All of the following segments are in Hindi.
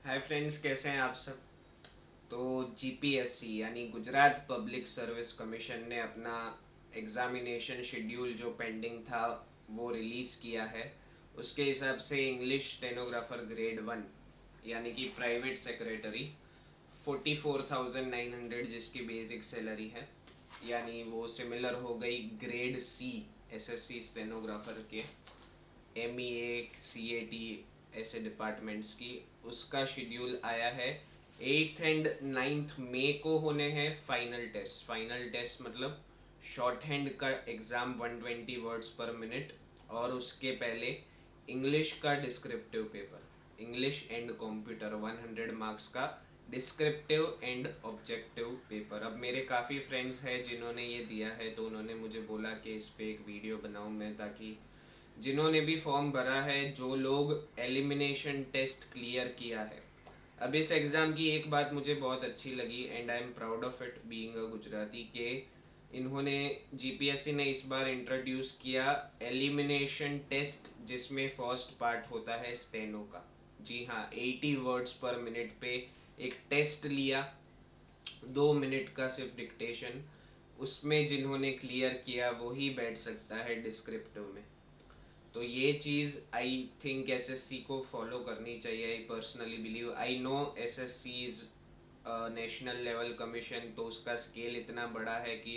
हाय फ्रेंड्स, कैसे हैं आप सब। तो जीपीएससी यानी गुजरात पब्लिक सर्विस कमीशन ने अपना एग्ज़ामिनेशन शेड्यूल जो पेंडिंग था वो रिलीज़ किया है। उसके हिसाब से इंग्लिश स्टेनोग्राफर ग्रेड 1 यानी कि प्राइवेट सेक्रेटरी 44,900 जिसकी बेसिक सैलरी है, यानी वो सिमिलर हो गई ग्रेड सी एसएससी स्टेनोग्राफर के, MEA CAT ऐसे डिपार्टमेंट्स की। उसका शेड्यूल आया है 8 एंड 9 मई को होने हैं फाइनल टेस्ट मतलब शॉर्ट हैंड का एग्ज़ाम 120 वर्ड्स पर मिनट, और उसके पहले इंग्लिश का descriptive paper, English and computer 100 marks का डिस्क्रिप्टिव एंड ऑब्जेक्टिव पेपर। अब मेरे काफ़ी फ्रेंड्स हैं जिन्होंने ये दिया है, तो उन्होंने मुझे बोला कि इस पे एक वीडियो बनाऊं मैं, ताकि जिन्होंने भी फॉर्म भरा है, जो लोग एलिमिनेशन टेस्ट क्लियर किया है। अब इस एग्ज़ाम की एक बात मुझे बहुत अच्छी लगी and I am proud of it being a Gujarati, के इन्होंने जीपीएससी ने इस बार इंट्रोड्यूस किया एलिमिनेशन टेस्ट, जिसमें फर्स्ट पार्ट होता है स्टेनो का। जी हाँ, 80 वर्ड्स पर मिनट पे एक टेस्ट लिया, 2 मिनट का सिर्फ डिक्टेशन। उसमें जिन्होंने क्लियर किया वही बैठ सकता है डिस्क्रिप्टिव में। तो ये चीज़ आई थिंक एसएससी को फॉलो करनी चाहिए। I personally believe, I know SSC is national level commission, तो उसका स्केल इतना बड़ा है कि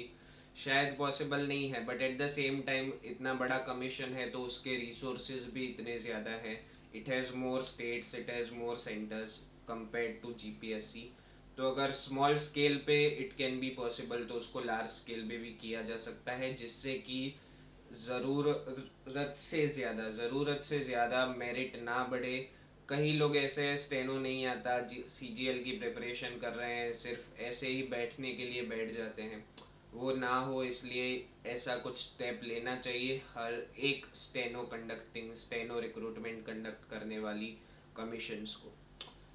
शायद पॉसिबल नहीं है, but at the same time इतना बड़ा कमीशन है तो उसके रिसोर्सेज भी इतने ज़्यादा है। It has more states, it has more centers compared to GPSC. तो अगर स्मॉल स्केल पे इट कैन बी पॉसिबल, तो उसको लार्ज स्केल पे भी किया जा सकता है, जिससे कि ज़रूरत से ज़्यादा मेरिट ना बढ़े। कई लोग ऐसे हैं स्टेनो नहीं आता, सीजीएल की प्रिपरेशन कर रहे हैं, सिर्फ ऐसे ही बैठने के लिए बैठ जाते हैं। वो ना हो, इसलिए ऐसा कुछ स्टेप लेना चाहिए हर एक स्टेनो रिक्रूटमेंट कंडक्ट करने वाली कमीशंस को।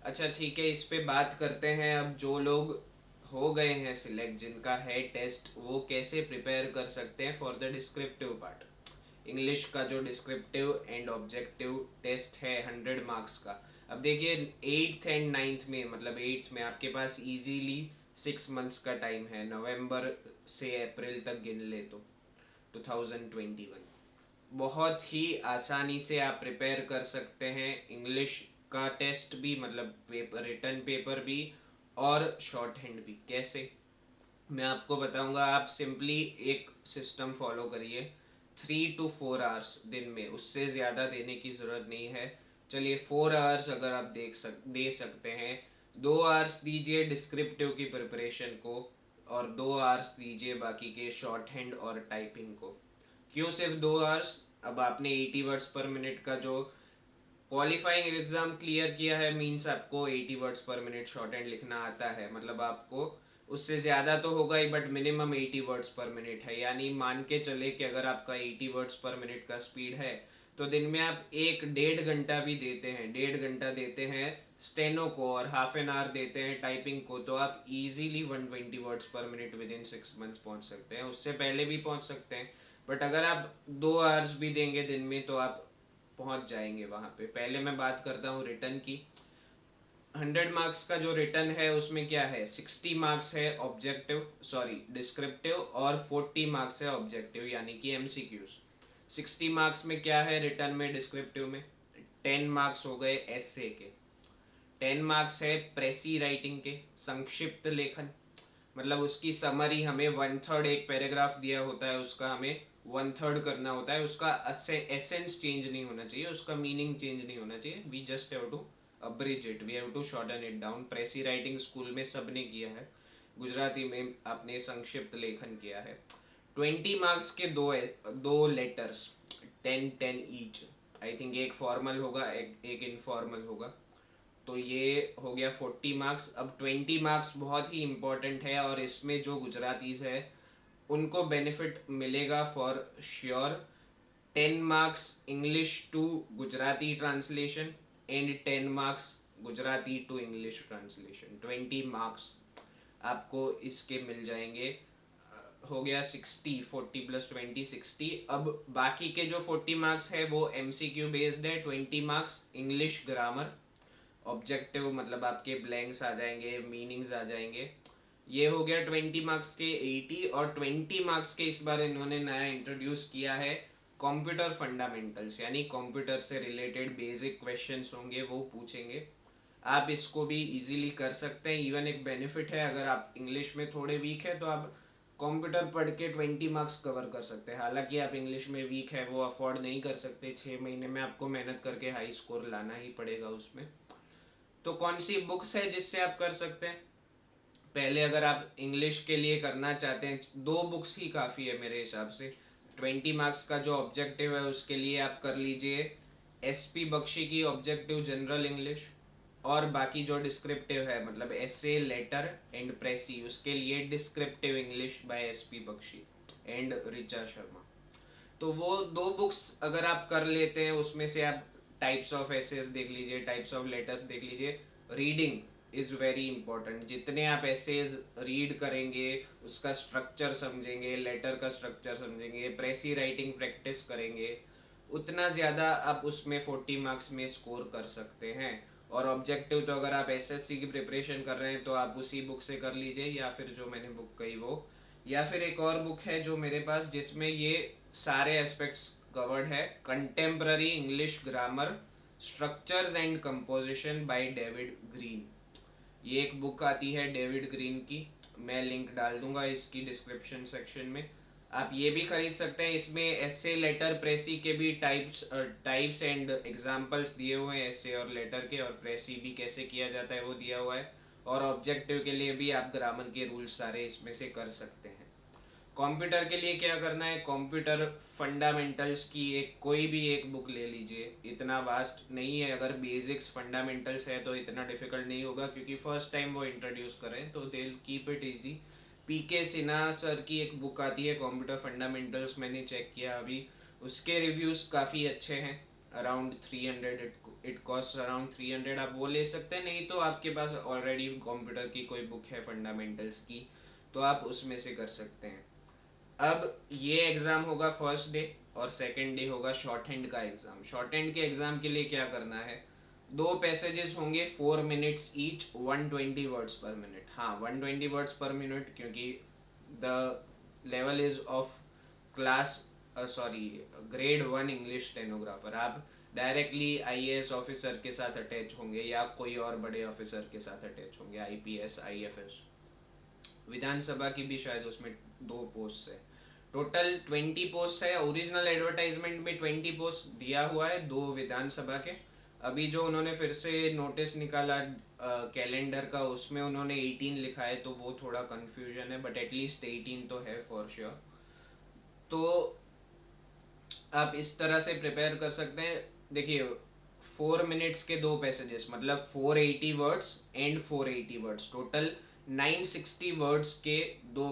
अच्छा ठीक है, इस पे बात करते हैं। अब जो लोग हो गए हैं सिलेक्ट, जिनका है टेस्ट, वो कैसे प्रिपेयर कर सकते हैं for the descriptive part. English का जो डिस्क्रिप्टिव एंड ऑब्जेक्टिव टेस्ट है 100 मार्क्स का। अब देखिए 8th एंड 9th में, मतलब 8th में आपके पास इजीली 6 मंथ्स का टाइम है, नवंबर से अप्रैल तक गिन ले तो 2021 बहुत ही आसानी से आप प्रिपेयर कर सकते हैं। इंग्लिश का टेस्ट भी, मतलब पेपर, रिटर्न पेपर भी, और शॉर्ट हैंड भी। कैसे, मैं आपको बताऊंगा। आप सिंपली एक सिस्टम फॉलो करिए, 3 to 4 आवर्स दिन में, उससे ज़्यादा देने की ज़रूरत नहीं है। चलिए 4 आवर्स अगर आप दे सकते हैं, 2 आवर्स दीजिए डिस्क्रिप्टिव की प्रिपरेशन को, और 2 आवर्स दीजिए बाकी के शॉर्ट हैंड और टाइपिंग को। क्यों सिर्फ 2 आवर्स? अब आपने 80 वर्ड्स पर मिनट का जो क्वालिफाइंग एग्जाम क्लियर किया है, मींस आपको 80 words per minute short hand लिखना आता है, मतलब आपको उससे ज़्यादा तो होगा ही, but minimum 80 words per minute है। यानी मान के चले कि अगर आपका 80 वर्ड्स पर मिनट का स्पीड है, तो दिन में आप 1 डेढ़ घंटा भी देते हैं, 1.5 घंटा देते हैं स्टेनो को, और हाफ एन आवर देते हैं टाइपिंग को, तो आप easily 120 words per minute with in 6 months पहुंच सकते हैं। उससे पहले भी पहुंच सकते हैं, बट अगर आप 2 आवर्स भी देंगे दिन में, तो आप पहुंच जाएंगे वहां पे। पहले मैं बात करता हूँ रिटर्न की। 100 मार्क्स का जो रिटर्न है, उसमें क्या है, 60 मार्क्स है ऑब्जेक्टिव, सॉरी डिस्क्रिप्टिव, और 40 मार्क्स है ऑब्जेक्टिव यानी कि एमसीक्यूज। 60 मार्क्स में क्या है रिटर्न में, डिस्क्रिप्टिव में 10 मार्क्स हो गए एसए के, 10 मार्क्स है प्रेसी राइटिंग के, संक्षिप्त लेखन, मतलब उसकी समरी हमें 1/3, एक पैराग्राफ दिया होता है उसका हमें 1/3 करना होता है। उसका एसेंस चेंज नहीं होना चाहिए, उसका मीनिंग चेंज नहीं होना चाहिए। We just have to abridge it, we have to shorten it down. Precis writing school में सबने किया है, गुजराती में आपने संक्षिप्त लेखन किया है। 20 मार्क्स के दो लेटर्स, 10-10 ईच। आई थिंक एक फॉर्मल होगा, एक इनफॉर्मल होगा। तो ये हो गया 40 मार्क्स। अब 20 मार्क्स बहुत ही इम्पोर्टेंट है, और इसमें जो गुजरातीज है उनको बेनिफिट मिलेगा for sure. 10 marks English to Gujarati translation, and 10 marks Gujarati to English translation. 20 marks आपको इसके मिल जाएंगे। हो गया 60, 40 + 20 60। अब बाकी के जो 40 मार्क्स है वो एमसीक्यू बेस्ड है। 20 मार्क्स इंग्लिश ग्रामर, ऑब्जेक्टिव मतलब आपके ब्लैंक्स आ जाएंगे, मीनिंग्स आ जाएंगे। ये हो गया 20 मार्क्स के 80। और 20 मार्क्स के इस बार इन्होंने नया इंट्रोड्यूस किया है कंप्यूटर फंडामेंटल्स, यानी कंप्यूटर से रिलेटेड बेसिक क्वेश्चंस होंगे, वो पूछेंगे। आप इसको भी इजीली कर सकते हैं। इवन एक बेनिफिट है, अगर आप इंग्लिश में थोड़े वीक है तो आप कंप्यूटर पढ़ के 20 मार्क्स कवर कर सकते हैं। हालांकि आप इंग्लिश में वीक है वो अफोर्ड नहीं कर सकते, 6 महीने में आपको मेहनत करके हाई स्कोर लाना ही पड़ेगा उसमें। तो कौन सी बुक्स है जिससे आप कर सकते हैं? पहले अगर आप इंग्लिश के लिए करना चाहते हैं, 2 बुक्स ही काफ़ी है मेरे हिसाब से। 20 मार्क्स का जो ऑब्जेक्टिव है उसके लिए आप कर लीजिए SP बख्शी की ऑब्जेक्टिव जनरल इंग्लिश। और बाकी जो डिस्क्रिप्टिव है मतलब एसे, लेटर एंड प्रेसी, उसके लिए descriptive English by SP Bakshi and Richa Sharma. तो वो 2 बुक्स अगर आप कर लेते हैं, उसमें से आप टाइप्स ऑफ एसेस देख लीजिए, टाइप्स ऑफ लेटर्स देख लीजिए। Reading is very important. जितने आप एसेज रीड करेंगे, उसका स्ट्रक्चर समझेंगे, लेटर का स्ट्रक्चर समझेंगे, प्रेसी राइटिंग प्रैक्टिस करेंगे, उतना ज़्यादा आप उसमें 40 मार्क्स में स्कोर कर सकते हैं। और ऑब्जेक्टिव तो अगर आप SSC की प्रिपरेशन कर रहे हैं तो आप उसी बुक से कर लीजिए, या फिर जो मैंने बुक कही वो, या फिर एक और बुक है जो मेरे पास जिसमें ये सारे एस्पेक्ट्स कवर्ड है, contemporary English grammar structures and composition by David green. ये एक बुक आती है डेविड ग्रीन की, मैं लिंक डाल दूंगा इसकी डिस्क्रिप्शन सेक्शन में। आप ये भी खरीद सकते हैं। इसमें एसे, लेटर, प्रेसी के भी टाइप्स एंड एग्जांपल्स दिए हुए हैं, एसे और लेटर के, और प्रेसी भी कैसे किया जाता है वो दिया हुआ है। और ऑब्जेक्टिव के लिए भी आप ग्रामर के रूल्स सारे इसमें से कर सकते हैं। कंप्यूटर के लिए क्या करना है, कंप्यूटर फंडामेंटल्स की एक कोई भी एक बुक ले लीजिए, इतना वास्ट नहीं है। अगर बेसिक्स फंडामेंटल्स है तो इतना डिफिकल्ट नहीं होगा, क्योंकि फर्स्ट टाइम वो इंट्रोड्यूस करें तो they will keep it easy. PK Sinha sir की एक बुक आती है कंप्यूटर फंडामेंटल्स, मैंने चेक किया अभी, उसके रिव्यूज़ काफ़ी अच्छे हैं। अराउंड 300, इट कॉस्ट अराउंड 300, आप वो ले सकते हैं। नहीं तो आपके पास ऑलरेडी कंप्यूटर की कोई बुक है फंडामेंटल्स की, तो आप उसमें से कर सकते हैं। अब ये एग्ज़ाम होगा फर्स्ट डे, और सेकंड डे होगा शॉर्ट हैंड का एग्ज़ाम। शॉर्ट हैंड के एग्ज़ाम के लिए क्या करना है, 2 पैसेजेस होंगे 4 minutes each, 120 words per minute. हाँ, 120 वर्ड्स पर मिनट, क्योंकि the level is of class, sorry, grade 1 English stenographer. आप डायरेक्टली IAS ऑफिसर के साथ अटैच होंगे या कोई और बड़े ऑफिसर के साथ अटैच होंगे, IPS, IFS। विधानसभा की भी शायद उसमें 2 पोस्ट है। टोटल 20 पोस्ट है। ओरिजिनल एडवर्टाइजमेंट में 20 पोस्ट दिया हुआ है, 2 विधानसभा के। अभी जो उन्होंने फिर से नोटिस निकाला कैलेंडर का, उसमें उन्होंने 18 लिखा है, तो वो थोड़ा कंफ्यूजन है, बट एटलीस्ट 18 तो है फॉर श्योर। तो आप इस तरह से प्रिपेयर कर सकते हैं। देखिए, 4 मिनट्स के 2 पैसेजेस मतलब 480 words and 480 words, total 960 words के 2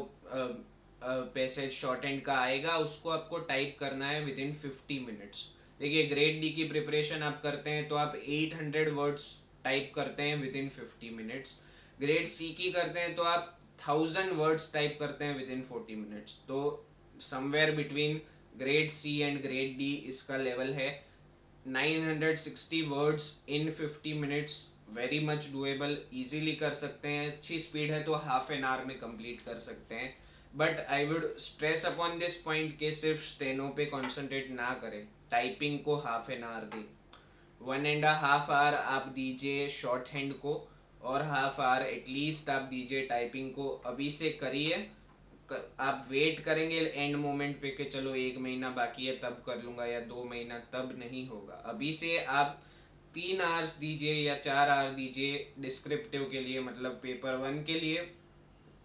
पैसेज शॉर्ट एंड का आएगा। उसको आपको टाइप करना है विद इन 50 मिनट्स। देखिए, ग्रेड D की प्रिपरेशन आप करते हैं तो आप 800 वर्ड्स टाइप करते हैं with in 50 minutes. Grade C की करते हैं तो आप 1000 वर्ड्स टाइप करते हैं विद इन 40 मिनट्स। तो somewhere between grade C and grade D इसका लेवल है। 960 words in 50 minutes, very much doable, easily कर सकते हैं। अच्छी स्पीड है तो हाफ एन आवर में कंप्लीट कर सकते हैं। But I would stress upon this point के सिर्फ स्टेनो पे कंसंट्रेट ना करें, टाइपिंग को हाफ एन आवर दें। 1.5 आवर आप दीजिए शॉर्ट हैंड को, और हाफ आवर एटलीस्ट आप दीजिए टाइपिंग को। अभी से करिए। आप वेट करेंगे एंड मोमेंट पे कि चलो 1 महीना बाकी है तब कर लूंगा, या 2 महीना, तब नहीं होगा। अभी से आप 3 आवर्स दीजिए या 4 आवर दीजिए डिस्क्रिप्टिव के लिए, मतलब पेपर 1 के लिए,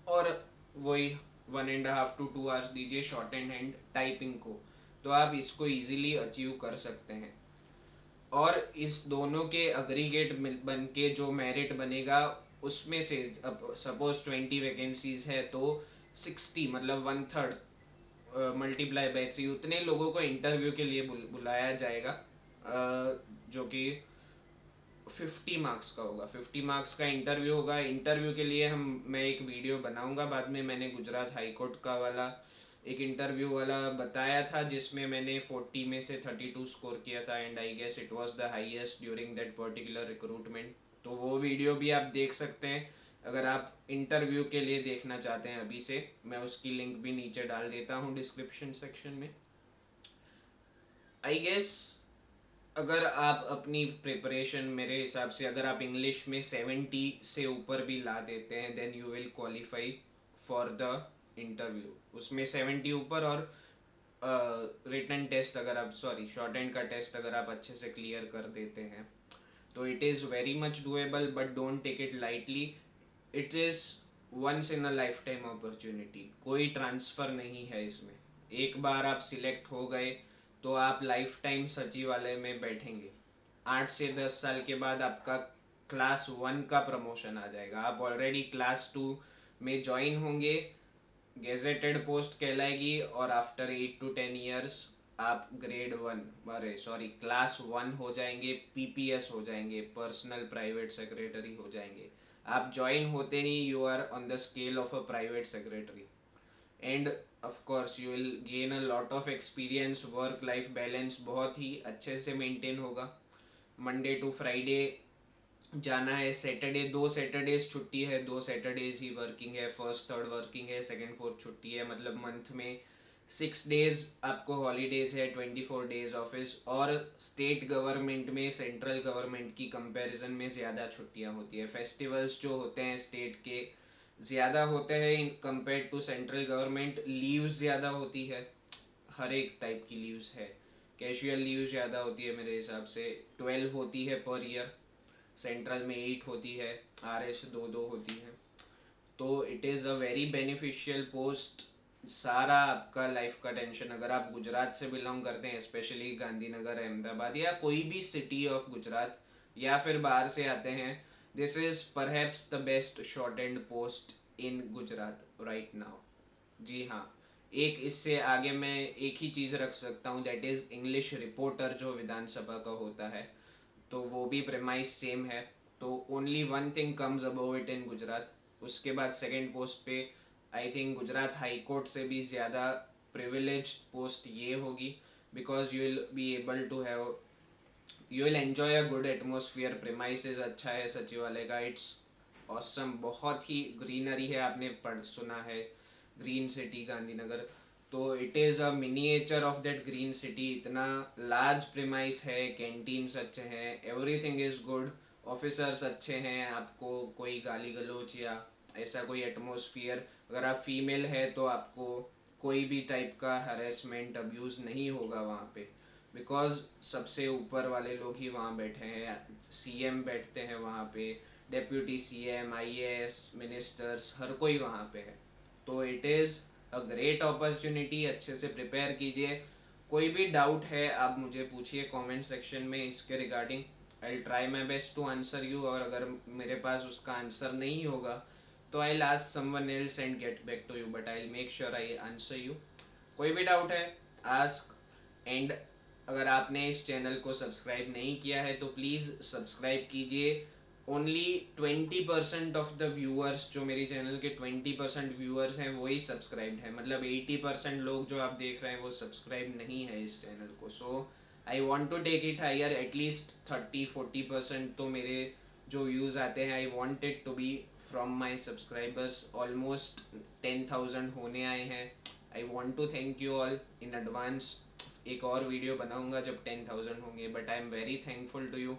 और वही 1.5 to 2 आवर्स दीजिए शॉर्ट एंड टाइपिंग को। तो आप इसको इजीली अचीव कर सकते हैं। और इस दोनों के अग्रीगेट बन के जो मेरिट बनेगा, उसमें से अब सपोज 20 वैकेंसीज है तो 60 मतलब 1/3 मल्टीप्लाई बाय 3, उतने लोगों को इंटरव्यू के लिए बुलाया जाएगा, जो कि 50 मार्क्स का होगा। 50 मार्क्स का इंटरव्यू होगा। इंटरव्यू के लिए मैं एक वीडियो बनाऊंगा बाद में। मैंने गुजरात हाई कोर्ट का वाला एक इंटरव्यू वाला बताया था, जिसमें मैंने 40 में से 32 स्कोर किया था, and I guess it was the highest during that particular recruitment. तो वो वीडियो भी आप देख सकते हैं अगर आप इंटरव्यू के लिए देखना चाहते हैं अभी से। मैं उसकी लिंक भी नीचे डाल देता हूँ डिस्क्रिप्शन सेक्शन में। आई गेस अगर आप अपनी प्रिपरेशन, मेरे हिसाब से अगर आप इंग्लिश में 70 से ऊपर भी ला देते हैं then you will qualify for the interview. उसमें 70 ऊपर और रिटन टेस्ट अगर आप, सॉरी शॉर्ट हैंड का टेस्ट अगर आप अच्छे से क्लियर कर देते हैं तो it is very much doable, but don't take it lightly. It is once in a life time opportunity, कोई ट्रांसफ़र नहीं है इसमें। एक बार आप सिलेक्ट हो गए तो आप लाइफ टाइम सचिवालय में बैठेंगे। 8 से 10 साल के बाद आपका क्लास 1 का प्रमोशन आ जाएगा, आप ऑलरेडी क्लास 2 में ज्वाइन होंगे, गेजेटेड पोस्ट कहलाएगी, और आफ्टर 8 to 10 years आप ग्रेड 1, अरे सॉरी क्लास 1 हो जाएंगे, पीपीएस हो जाएंगे, पर्सनल प्राइवेट सेक्रेटरी हो जाएंगे। आप ज्वाइन होते ही you are on the scale of a private secretary, and of course you will gain a lot of experience. Work life balance बहुत ही अच्छे से मेंटेन होगा। मंडे टू फ्राइडे जाना है, सैटरडे 2 सैटरडेज छुट्टी है, 2 सैटरडेज ही वर्किंग है, फर्स्ट थर्ड वर्किंग है, सेकंड फोर्थ छुट्टी है, मतलब मंथ में 6 डेज आपको हॉलीडेज है, 24 डेज ऑफिस। और स्टेट गवर्नमेंट में सेंट्रल गवर्नमेंट की कंपैरिजन में ज़्यादा छुट्टियां होती है। फेस्टिवल्स जो होते हैं स्टेट के ज़्यादा होते हैं in compare to central government. Leaves ज़्यादा होती है, हर एक टाइप की लीव्स है। कैजुअल लीव ज़्यादा होती है, मेरे हिसाब से 12 होती है पर ईयर, सेंट्रल में 8 होती है, आरएस 2 2 होती है। तो it is a very beneficial post. सारा आपका लाइफ का टेंशन, अगर आप गुजरात से बिलोंग करते हैं, स्पेशली गांधीनगर, अहमदाबाद या कोई भी सिटी ऑफ गुजरात, या फिर बाहर से आते हैं, this is perhaps the best short and post in Gujarat right now. जी हाँ, एक इससे आगे मैं एक ही चीज़ रख सकता हूँ, दैट इज़ इंग्लिश रिपोर्टर जो विधानसभा का होता है, तो वो भी प्रेमाइज सेम है। तो only one thing comes above it in Gujarat. उसके बाद सेकंड पोस्ट पे I think Gujarat high court से भी ज़्यादा प्रिविलेज्ड पोस्ट ये होगी, because you will be able to have, you will enjoy a good atmosphere. Premises अच्छा है सचिवालय का, इट्स ऑसम, बहुत ही ग्रीनरी है, आपने पढ़ सुना है ग्रीन सिटी गांधीनगर। तो it is a miniature of that green city. इतना लार्ज प्रेमाइस है, कैंटीन्स अच्छे हैं, एवरीथिंग इज़ गुड, ऑफिसर्स अच्छे हैं, आपको कोई गाली गलौज या ऐसा कोई एटमोसफियर, अगर आप फीमेल है तो आपको कोई भी टाइप का हरेसमेंट अब्यूज़ नहीं होगा वहाँ पे, बिकॉज सबसे ऊपर वाले लोग ही वहाँ बैठे हैं, सीएम बैठते हैं वहाँ पे, डेप्यूटी सीएम, आईएएस, मिनिस्टर्स, हर कोई वहाँ पे है। तो it is a great opportunity, अच्छे से प्रिपेयर कीजिए। कोई भी डाउट है आप मुझे पूछिए कमेंट सेक्शन में इसके regarding, I will try my best to answer you, और अगर मेरे पास उसका आंसर नहीं होगा तो I will ask someone else and get back to you, but I will make sure I answer you. कोई भी डाउट है आस्क। एंड अगर आपने इस चैनल को सब्सक्राइब नहीं किया है तो प्लीज़ सब्सक्राइब कीजिए। ओनली 20% ऑफ द व्यूअर्स, जो मेरे चैनल के 20% व्यूअर्स हैं वही सब्सक्राइब्ड है, मतलब 80% लोग जो आप देख रहे हैं वो सब्सक्राइब नहीं है इस चैनल को। So I want to take it higher, at least 30-40% तो मेरे जो व्यूज़ आते हैं I want it to be from my subscribers. Almost 10,000 होने आए हैं। I want to thank you all in advance. एक और वीडियो बनाऊंगा जब 10,000 होंगे, but I am very thankful to you.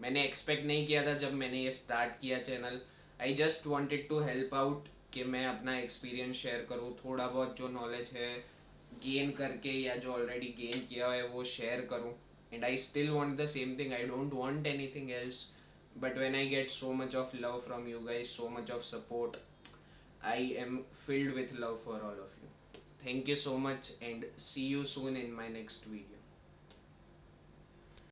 मैंने एक्सपेक्ट नहीं किया था जब मैंने ये स्टार्ट किया channel, I just wanted to help out, कि मैं अपना एक्सपीरियंस शेयर करूँ, थोड़ा बहुत जो नॉलेज है गेन करके या जो ऑलरेडी गेन किया है वो शेयर करूँ। And I still want the same thing, I don't want anything else, but when I get so much of love from you guys, so much of support, I am filled with love for all of you. Thank you so much and see you soon in my next video.